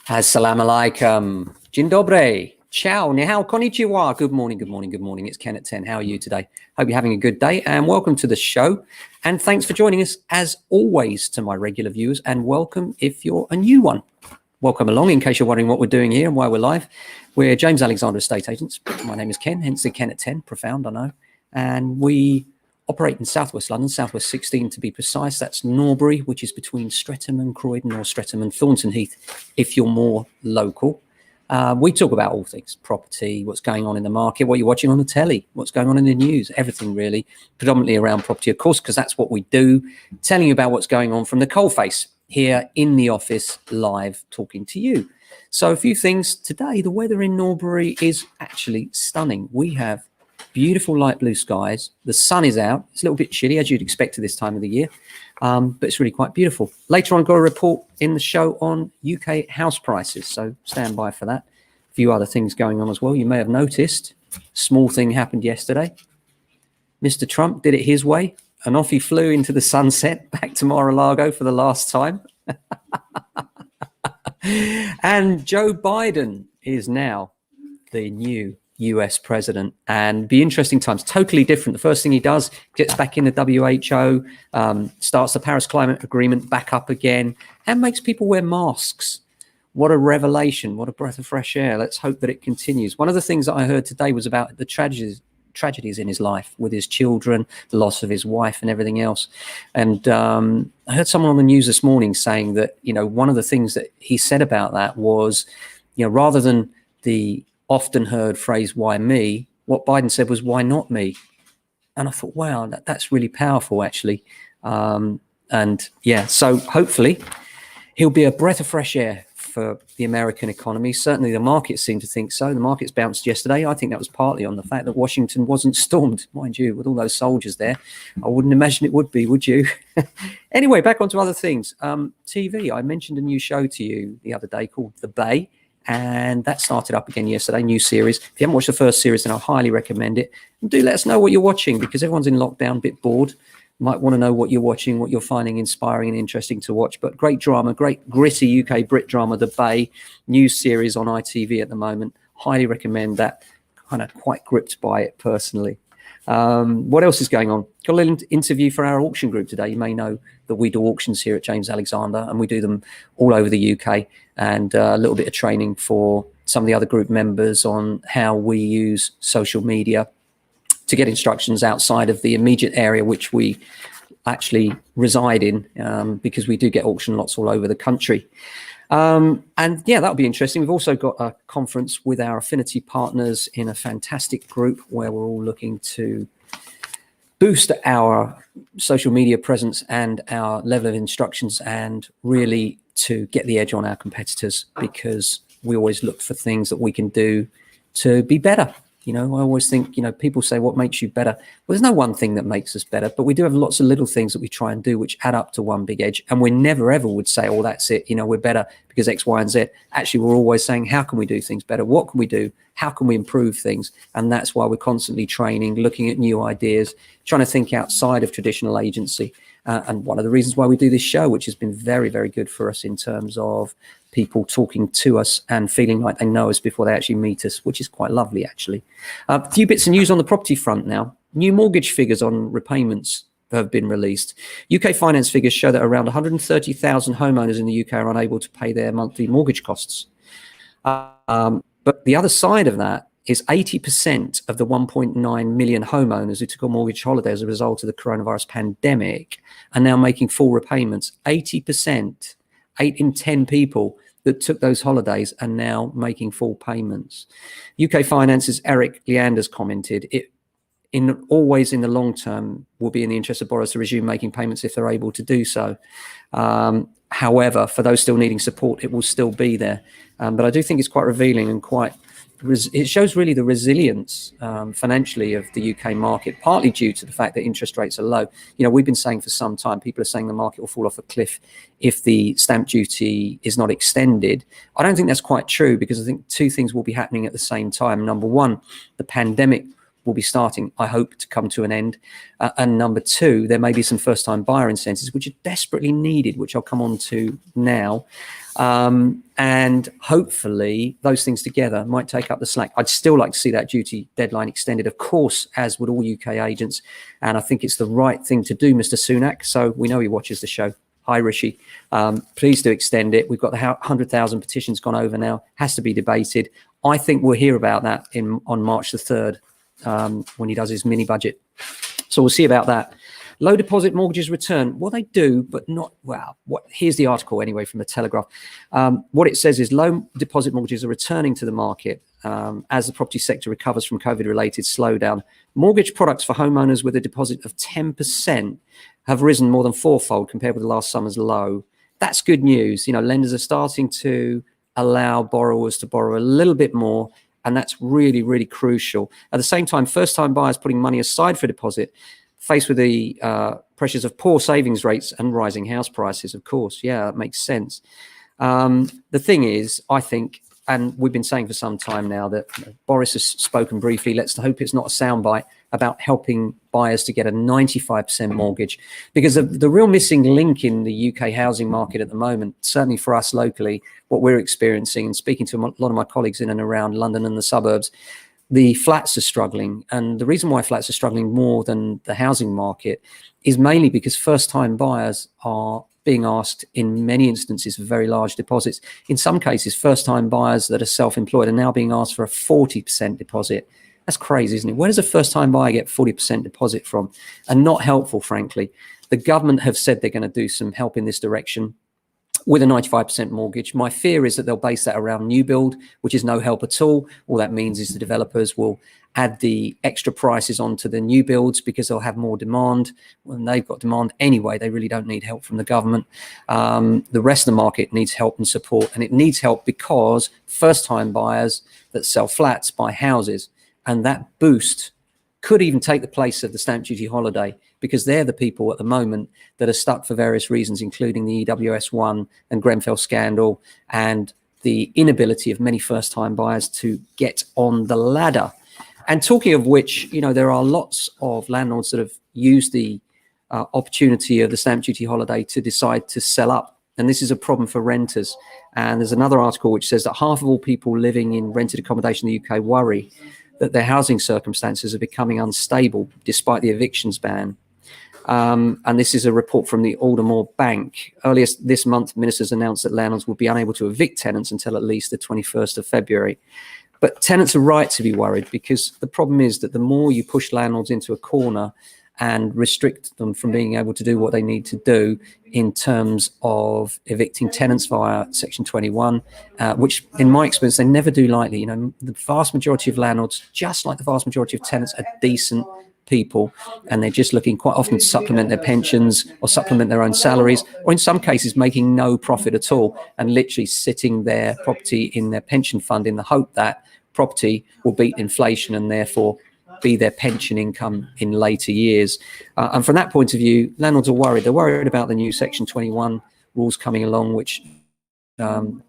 Assalamu alaikum. Dzień dobry. Ciao. Ni hao. Konnichiwa. Good morning, good morning, good morning. It's Ken at 10. How are you today? Hope you're having a good day and welcome to the show. And thanks for joining us as always to my regular viewers, and welcome if you're a new one. Welcome along in case you're wondering what we're doing here and why we're live. We're James Alexander Estate Agents. My name is Ken, hence the Ken at 10. Profound, I know. And we operate in Southwest London, Southwest 16 to be precise. That's Norbury, which is between Streatham and Croydon, or Streatham and Thornton Heath, if you're more local. We talk about all things, property, what's going on in the market, what you're watching on the telly, what's going on in the news, everything really, predominantly around property, of course, because that's what we do, telling you about what's going on from the coalface here in the office, live, talking to you. So a few things today. The weather in Norbury is actually stunning. We have beautiful light blue skies. The sun is out. It's a little bit chilly, as you'd expect at this time of the year, but it's really quite beautiful. Later on, got a report in the show on UK house prices, so stand by for that. A few other things going on as well. You may have noticed, small thing happened yesterday. Mr. Trump did it his way, and off he flew into the sunset, back to Mar-a-Lago for the last time. And Joe Biden is now the new US president, and be interesting times, totally different. The first thing he does, gets back in the WHO, starts the Paris Climate Agreement back up again, and makes people wear masks. What a revelation, what a breath of fresh air. Let's hope that it continues. One of the things that I heard today was about the tragedies in his life with his children, the loss of his wife and everything else. And I heard someone on the news this morning saying that, you know, one of the things that he said about that was, you know, rather than the often heard phrase, why me? What Biden said was, why not me? And I thought, wow, that's really powerful, actually. And yeah, so hopefully he'll be a breath of fresh air for the American economy. Certainly the markets seem to think so. The markets bounced yesterday. I think that was partly on the fact that Washington wasn't stormed, mind you, with all those soldiers there. I wouldn't imagine it would be, would you? Anyway, back onto other things. TV, I mentioned a new show to you the other day called The Bay. And that started up again yesterday, new series. If you haven't watched the first series, then I highly recommend it. And do let us know what you're watching, because everyone's in lockdown, a bit bored. Might want to know what you're watching, what you're finding inspiring and interesting to watch. But great drama, great gritty UK Brit drama, The Bay, new series on ITV at the moment. Highly recommend that. Kind of quite gripped by it personally. What else is going on? Got a little interview for our auction group today. You may know that we do auctions here at James Alexander, and we do them all over the UK, and a little bit of training for some of the other group members on how we use social media to get instructions outside of the immediate area which we actually reside in, because we do get auction lots all over the country. And yeah, that'll be interesting. We've also got a conference with our affinity partners in a fantastic group where we're all looking to boost our social media presence and our level of instructions, and really to get the edge on our competitors, because we always look for things that we can do to be better. You know, I always think, you know, people say, what makes you better? Well, there's no one thing that makes us better, but we do have lots of little things that we try and do which add up to one big edge. And we never, ever would say, oh, that's it. You know, we're better because X, Y, and Z. Actually, we're always saying, how can we do things better? What can we do? How can we improve things? And that's why we're constantly training, looking at new ideas, trying to think outside of traditional agency. And one of the reasons why we do this show, which has been very, very good for us in terms of people talking to us and feeling like they know us before they actually meet us, which is quite lovely, actually. A few bits of news on the property front now. New mortgage figures on repayments have been released. UK finance figures show that around 130,000 homeowners in the UK are unable to pay their monthly mortgage costs. But the other side of that is 80% of the 1.9 million homeowners who took a mortgage holiday as a result of the coronavirus pandemic are now making full repayments. 80%, 8 in 10 people that took those holidays are now making full payments. UK Finance's Eric Leanders commented, it always in the long term will be in the interest of borrowers to resume making payments if they're able to do so. However, for those still needing support, it will still be there. But I do think it's quite revealing and quite it shows really the resilience financially of the UK market, partly due to the fact that interest rates are low. You know, we've been saying for some time, people are saying the market will fall off a cliff if the stamp duty is not extended. I don't think that's quite true, because I think two things will be happening at the same time. Number one, the pandemic will be starting, I hope, to come to an end. And number two, there may be some first-time buyer incentives, which are desperately needed, which I'll come on to now. And hopefully those things together might take up the slack. I'd still like to see that duty deadline extended, of course, as would all UK agents. And I think it's the right thing to do, Mr. Sunak. So we know he watches the show. Hi, Rishi. Please do extend it. We've got the 100,000 petitions gone over now. Has to be debated. I think we'll hear about that on March the 3rd when he does his mini budget. So we'll see about that. Low deposit mortgages return. Well, they do, but not well. Here's the article anyway from the Telegraph. What it says is low deposit mortgages are returning to the market as the property sector recovers from COVID-related slowdown. Mortgage products for homeowners with a deposit of 10% have risen more than fourfold compared with last summer's low. That's good news. You know, lenders are starting to allow borrowers to borrow a little bit more, and that's really, really crucial. At the same time, first-time buyers putting money aside for deposit, faced with the pressures of poor savings rates and rising house prices, of course. Yeah, that makes sense. The thing is, I think, and we've been saying for some time now that Boris has spoken briefly, let's hope it's not a soundbite, about helping buyers to get a 95% mortgage, because the real missing link in the UK housing market at the moment, certainly for us locally, what we're experiencing and speaking to a lot of my colleagues in and around London and the suburbs, the flats are struggling. And the reason why flats are struggling more than the housing market is mainly because first-time buyers are being asked in many instances for very large deposits. In some cases, first-time buyers that are self-employed are now being asked for a 40% deposit. That's crazy, isn't it? Where does a first-time buyer get 40% deposit from? And not helpful, frankly. The government have said they're going to do some help in this direction with a 95% mortgage. My fear is that they'll base that around new build, which is no help at all. All that means is the developers will add the extra prices onto the new builds because they'll have more demand. When they've got demand anyway, they really don't need help from the government. The rest of the market needs help and support, and it needs help because first-time buyers that sell flats buy houses, and that boost could even take the place of the stamp duty holiday, because they're the people at the moment that are stuck for various reasons, including the EWS1 and Grenfell scandal and the inability of many first-time buyers to get on the ladder. And talking of which, you know, there are lots of landlords that have used the opportunity of the stamp duty holiday to decide to sell up. And this is a problem for renters. And there's another article which says that half of all people living in rented accommodation in the UK worry that their housing circumstances are becoming unstable despite the evictions ban. And this is a report from the Aldermore Bank. Earlier this month, ministers announced that landlords would be unable to evict tenants until at least the 21st of February. But tenants are right to be worried, because the problem is that the more you push landlords into a corner and restrict them from being able to do what they need to do in terms of evicting tenants via Section 21, which in my experience, they never do lightly. You know, the vast majority of landlords, just like the vast majority of tenants, are decent people, and they're just looking quite often to supplement their pensions or supplement their own salaries, or in some cases making no profit at all and literally sitting their property in their pension fund in the hope that property will beat inflation and therefore be their pension income in later years. And from that point of view, landlords are worried. They're worried about the new Section 21 rules coming along, which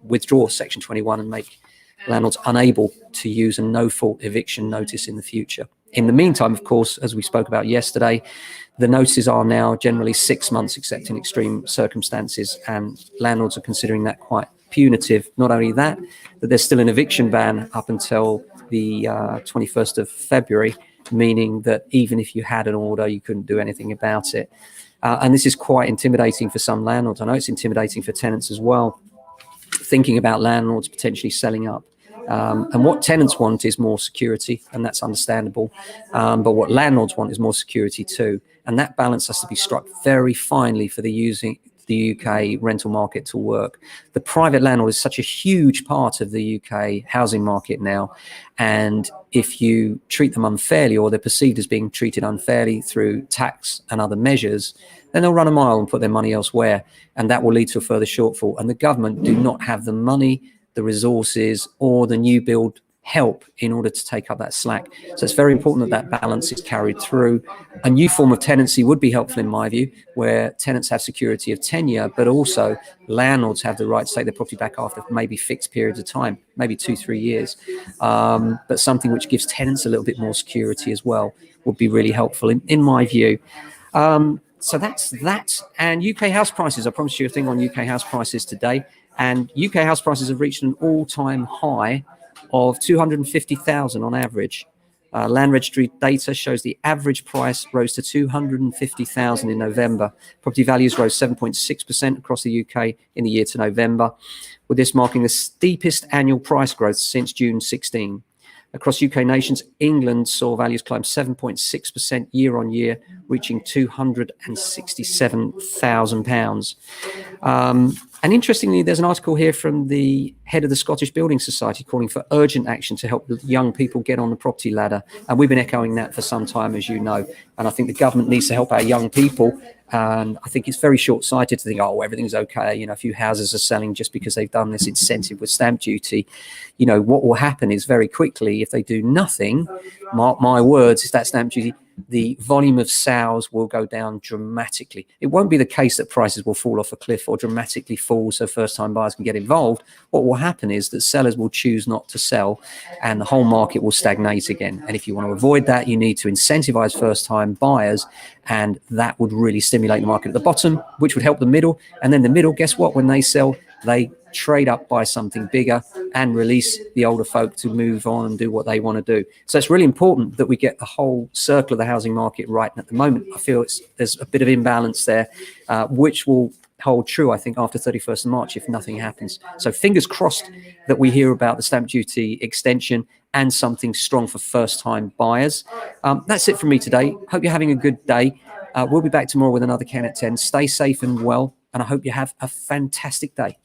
withdraw Section 21 and make landlords unable to use a no-fault eviction notice in the future. In the meantime, of course, as we spoke about yesterday, the notices are now generally 6 months, except in extreme circumstances, and landlords are considering that quite punitive. Not only that, but there's still an eviction ban up until the 21st of February, meaning that even if you had an order, you couldn't do anything about it. And this is quite intimidating for some landlords. I know it's intimidating for tenants as well, thinking about landlords potentially selling up. And what tenants want is more security, and that's understandable. But what landlords want is more security too. And that balance has to be struck very finely for the UK rental market to work. The private landlord is such a huge part of the UK housing market now. And if you treat them unfairly, or they're perceived as being treated unfairly through tax and other measures, then they'll run a mile and put their money elsewhere. And that will lead to a further shortfall. And the government do not have the money, the resources, or the new build help in order to take up that slack. So it's very important that that balance is carried through. A new form of tenancy would be helpful in my view, where tenants have security of tenure, but also landlords have the right to take their property back after maybe fixed periods of time, maybe 2-3 years. But something which gives tenants a little bit more security as well would be really helpful in my view. So that's that. And UK house prices, I promised you a thing on UK house prices today. And UK house prices have reached an all-time high of 250,000 on average. Land Registry data shows the average price rose to 250,000 in November. Property values rose 7.6% across the UK in the year to November, with this marking the steepest annual price growth since June 16. Across UK nations, England saw values climb 7.6% year on year, reaching £267,000. And interestingly, there's an article here from the head of the Scottish Building Society calling for urgent action to help young people get on the property ladder. And we've been echoing that for some time, as you know. And I think the government needs to help our young people. And I think it's very short-sighted to think, oh, everything's okay. You know, a few houses are selling just because they've done this incentive with stamp duty. You know, what will happen is very quickly, if they do nothing, mark my words, is that stamp duty, the volume of sales will go down dramatically. It won't be the case that prices will fall off a cliff or dramatically fall so first-time buyers can get involved. What will happen is that sellers will choose not to sell and the whole market will stagnate again. And if you want to avoid that, you need to incentivize first-time buyers, and that would really stimulate the market at the bottom, which would help the middle. And then the middle, guess what? When they sell, they trade up, buy something bigger, and release the older folk to move on and do what they want to do. So it's really important that we get the whole circle of the housing market right. And at the moment, I feel there's a bit of imbalance there, which will hold true, I think, after 31st of March if nothing happens. So fingers crossed that we hear about the stamp duty extension and something strong for first-time buyers. That's it from me today. Hope you're having a good day. We'll be back tomorrow with another Ken at 10. Stay safe and well, and I hope you have a fantastic day.